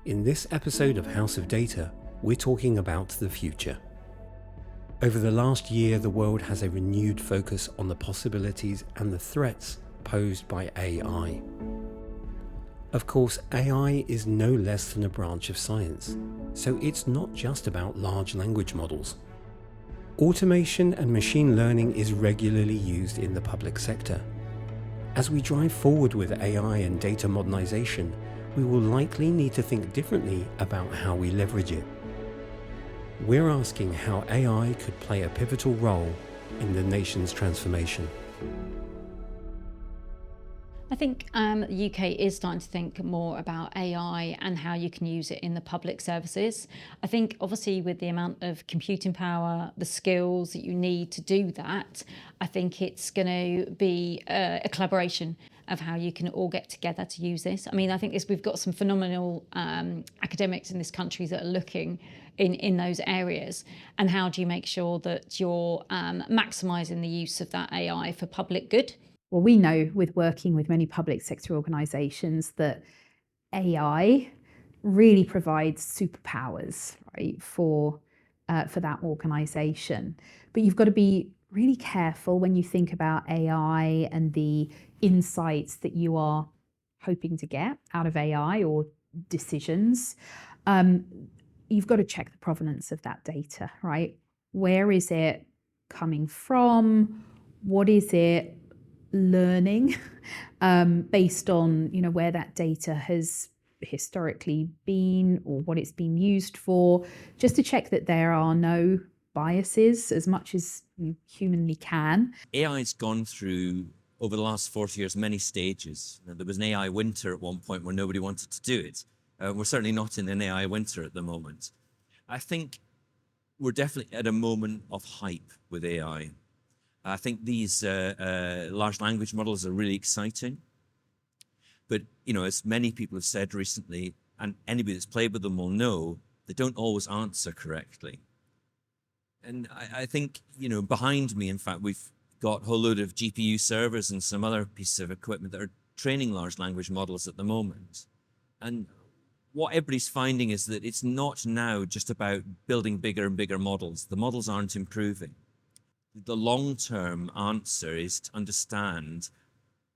In this episode of House of Data, we're talking about the future. Over the last year, the world has a renewed focus on the possibilities and the threats posed by AI. Of course, AI is no less than a branch of science, so it's not just about large language models. Automation and machine learning is regularly used in the public sector. As we drive forward with AI and data modernization, we will likely need to think differently about how we leverage it. We're asking how AI could play a pivotal role in the nation's transformation. I think the UK is starting to think more about AI and how you can use it in the public services. I think obviously with the amount of computing power, the skills that you need to do that, I think it's going to be a collaboration of how you can all get together to use this. I mean, I think we've got some phenomenal academics in this country that are looking in those areas. And how do you make sure that you're maximising the use of that AI for public good? Well, we know with working with many public sector organisations that AI really provides superpowers, right, for that organisation. But you've got to be really careful when you think about AI and the insights that you are hoping to get out of AI or decisions. You've got to check the provenance of that data, right? Where is it coming from? What is it learning based on where that data has historically been or what it's been used for, just to check that there are no biases as much as you humanly can. AI's gone through, over the last 40 years, many stages. There was an AI winter at one point where nobody wanted to do it. We're certainly not in an AI winter at the moment. I think we're definitely at a moment of hype with AI. I think these large language models are really exciting. But, as many people have said recently, and anybody that's played with them will know, they don't always answer correctly. And I think, behind me, in fact, we've got a whole load of GPU servers and some other pieces of equipment that are training large language models at the moment. And what everybody's finding is that it's not now just about building bigger and bigger models. The models aren't improving. The long-term answer is to understand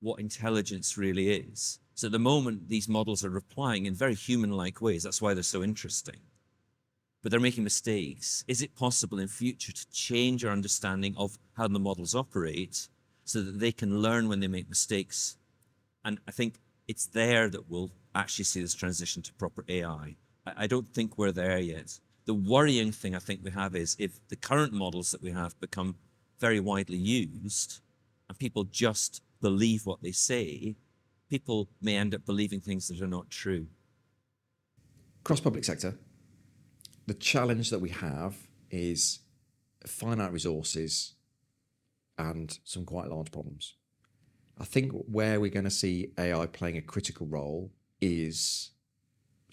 what intelligence really is. So at the moment, these models are replying in very human-like ways. That's why they're so interesting. But they're making mistakes. Is it possible in future to change our understanding of how the models operate so that they can learn when they make mistakes? And I think it's there that we'll actually see this transition to proper AI. I don't think we're there yet. The worrying thing I think we have is if the current models that we have become very widely used and people just believe what they say, people may end up believing things that are not true. Across public sector, the challenge that we have is finite resources and some quite large problems. I think where we're going to see AI playing a critical role is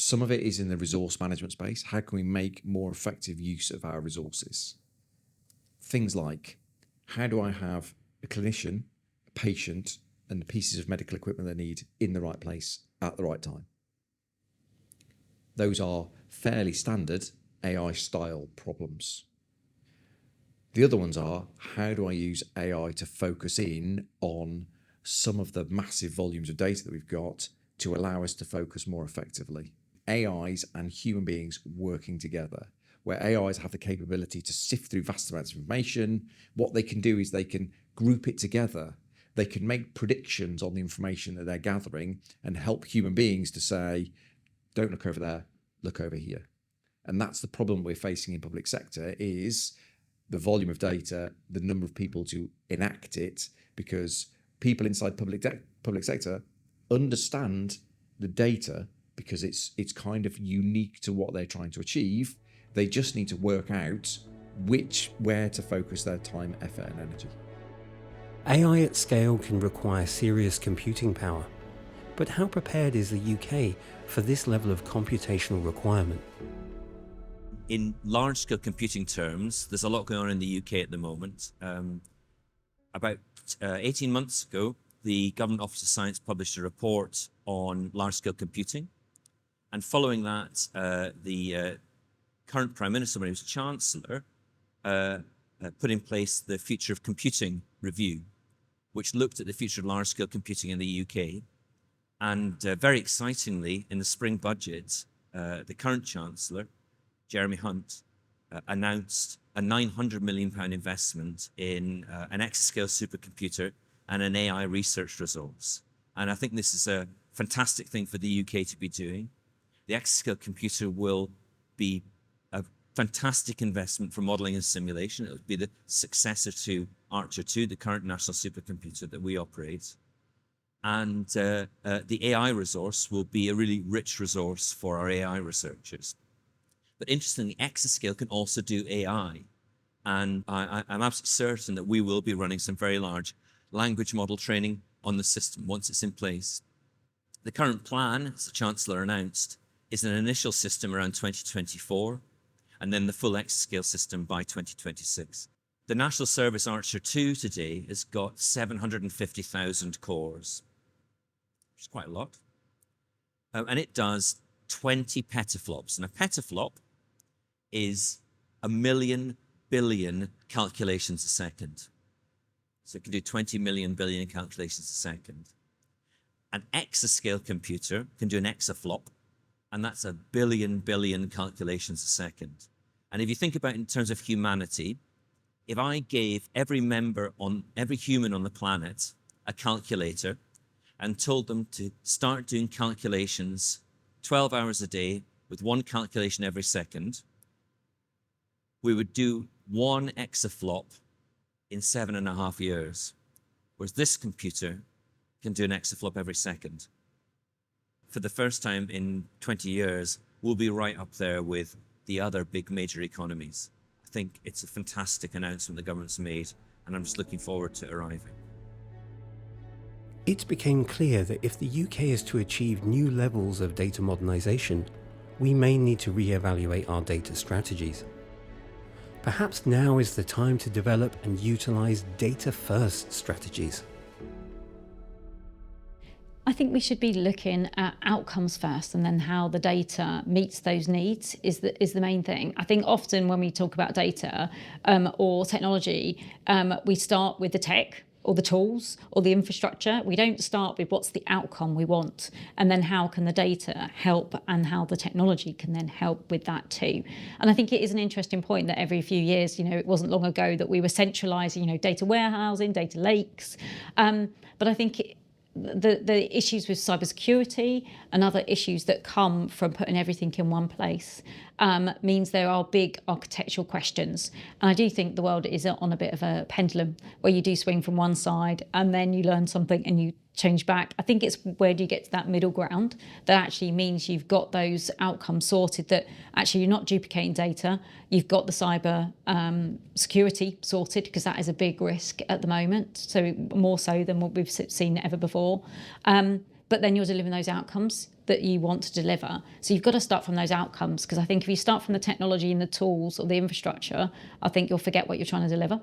some of it is in the resource management space. How can we make more effective use of our resources? Things like, how do I have a clinician, a patient, and the pieces of medical equipment they need in the right place at the right time? Those are fairly standard AI-style problems. The other ones are, how do I use AI to focus in on some of the massive volumes of data that we've got to allow us to focus more effectively? AIs and human beings working together, where AIs have the capability to sift through vast amounts of information. What they can do is they can group it together. They can make predictions on the information that they're gathering and help human beings to say, don't look over there, look over here. And that's the problem we're facing in public sector is the volume of data, the number of people to enact it, because people inside public sector understand the data because it's kind of unique to what they're trying to achieve. They just need to work out where to focus their time, effort, and energy. AI at scale can require serious computing power, but how prepared is the UK for this level of computational requirement? In large-scale computing terms, there's a lot going on in the UK at the moment. About 18 months ago, the Government Office of Science published a report on large-scale computing. And following that, the current Prime Minister, when he was Chancellor, put in place the Future of Computing Review, which looked at the future of large-scale computing in the UK. And very excitingly, in the spring budget, the current Chancellor, Jeremy Hunt, announced a £900 million investment in an exascale supercomputer and an AI research resource. And I think this is a fantastic thing for the UK to be doing. The exascale computer will be a fantastic investment for modeling and simulation. It will be the successor to Archer 2, the current national supercomputer that we operate. And the AI resource will be a really rich resource for our AI researchers. But interestingly, exascale can also do AI. And I'm absolutely certain that we will be running some very large language model training on the system once it's in place. The current plan, as the Chancellor announced, is an initial system around 2024, and then the full exascale system by 2026. The National Service Archer 2 today has got 750,000 cores, which is quite a lot. And it does 20 petaflops. And a petaflop is 1,000,000 billion calculations a second. So it can do 20 million billion calculations a second. An exascale computer can do an exaflop, and that's 1 billion billion calculations a second. And if you think about it in terms of humanity, if I gave every human on the planet a calculator and told them to start doing calculations 12 hours a day with one calculation every second, we would do one exaflop in 7.5 years, whereas this computer can do an exaflop every second. For the first time in 20 years, we'll be right up there with the other big major economies. I think it's a fantastic announcement the government's made, and I'm just looking forward to it arriving. It became clear that if the UK is to achieve new levels of data modernisation, we may need to re-evaluate our data strategies. Perhaps now is the time to develop and utilise data-first strategies. I think we should be looking at outcomes first, and then how the data meets those needs is the main thing. I think often when we talk about data or technology, we start with the tech or the tools or the infrastructure. We don't start with what's the outcome we want, and then how can the data help, and how the technology can then help with that too. And I think it is an interesting point that every few years, it wasn't long ago that we were centralising, data warehousing, data lakes. But I think the issues with cybersecurity and other issues that come from putting everything in one place means there are big architectural questions. And I do think the world is on a bit of a pendulum where you do swing from one side and then you learn something and you change back. I think it's where do you get to that middle ground that actually means you've got those outcomes sorted, that actually you're not duplicating data, you've got the cyber security sorted, because that is a big risk at the moment, so more so than what we've seen ever before. But then you're delivering those outcomes that you want to deliver. So you've got to start from those outcomes, because I think if you start from the technology and the tools or the infrastructure, I think you'll forget what you're trying to deliver.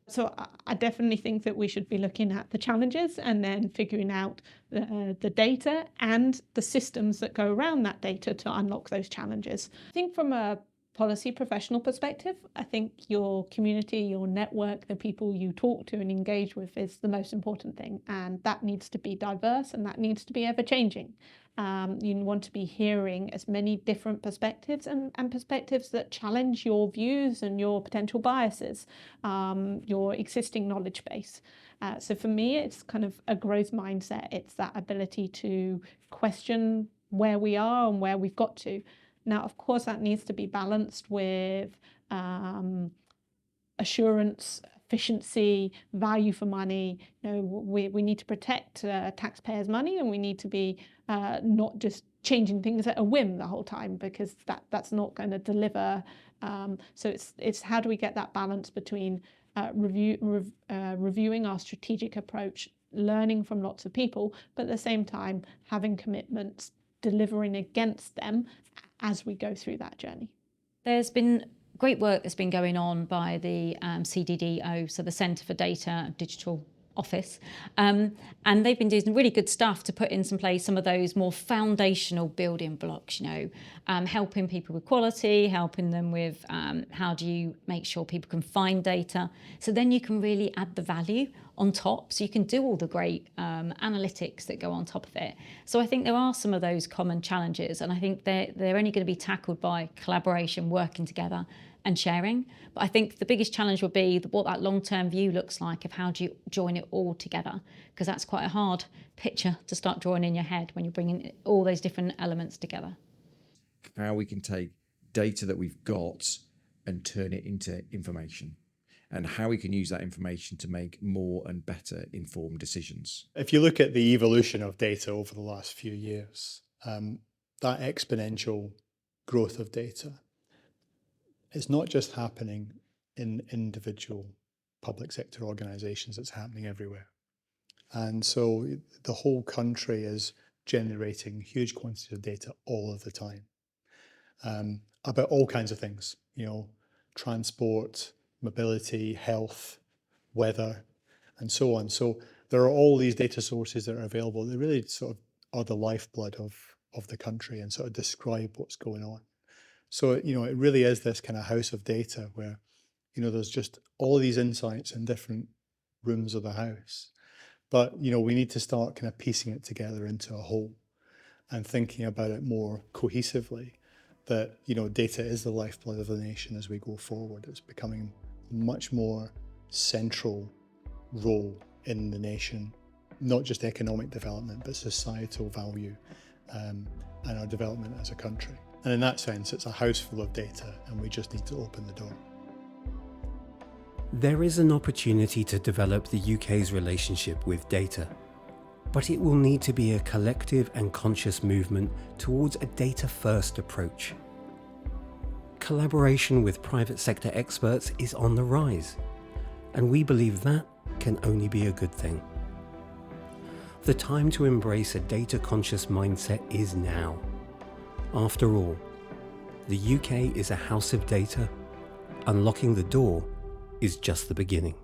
So I definitely think that we should be looking at the challenges and then figuring out the data and the systems that go around that data to unlock those challenges. I think from a policy professional perspective, I think your community, your network, the people you talk to and engage with is the most important thing. And that needs to be diverse, and that needs to be ever changing. You want to be hearing as many different perspectives and perspectives that challenge your views and your potential biases, your existing knowledge base. So for me, it's kind of a growth mindset. It's that ability to question where we are and where we've got to. Now, of course, that needs to be balanced with assurance, efficiency, value for money. We need to protect taxpayers' money, and we need to be not just changing things at a whim the whole time, because that's not going to deliver. So it's how do we get that balance between reviewing our strategic approach, learning from lots of people, but at the same time having commitments, delivering against them as we go through that journey. There's been great work that's been going on by the CDDO, so the Centre for Data, Digital office. And they've been doing some really good stuff to put in some place some of those more foundational building blocks, helping people with quality, helping them with how do you make sure people can find data. So then you can really add the value on top. So you can do all the great analytics that go on top of it. So I think there are some of those common challenges, and I think they're only going to be tackled by collaboration, working together and sharing. But I think the biggest challenge will be what that long-term view looks like of how do you join it all together, because that's quite a hard picture to start drawing in your head when you're bringing all those different elements together. How we can take data that we've got and turn it into information, and how we can use that information to make more and better informed decisions. If you look at the evolution of data over the last few years, that exponential growth of data, it's not just happening in individual public sector organisations, it's happening everywhere. And so the whole country is generating huge quantities of data all of the time about all kinds of things, transport, mobility, health, weather, and so on. So there are all these data sources that are available. They really sort of are the lifeblood of the country and sort of describe what's going on. So, it really is this kind of house of data where, there's just all these insights in different rooms of the house. But, we need to start kind of piecing it together into a whole and thinking about it more cohesively, that, data is the lifeblood of the nation as we go forward. It's becoming a much more central role in the nation, not just economic development, but societal value and our development as a country. And in that sense, it's a house full of data, and we just need to open the door. There is an opportunity to develop the UK's relationship with data, but it will need to be a collective and conscious movement towards a data-first approach. Collaboration with private sector experts is on the rise, and we believe that can only be a good thing. The time to embrace a data-conscious mindset is now. After all, the UK is a house of data. Unlocking the door is just the beginning.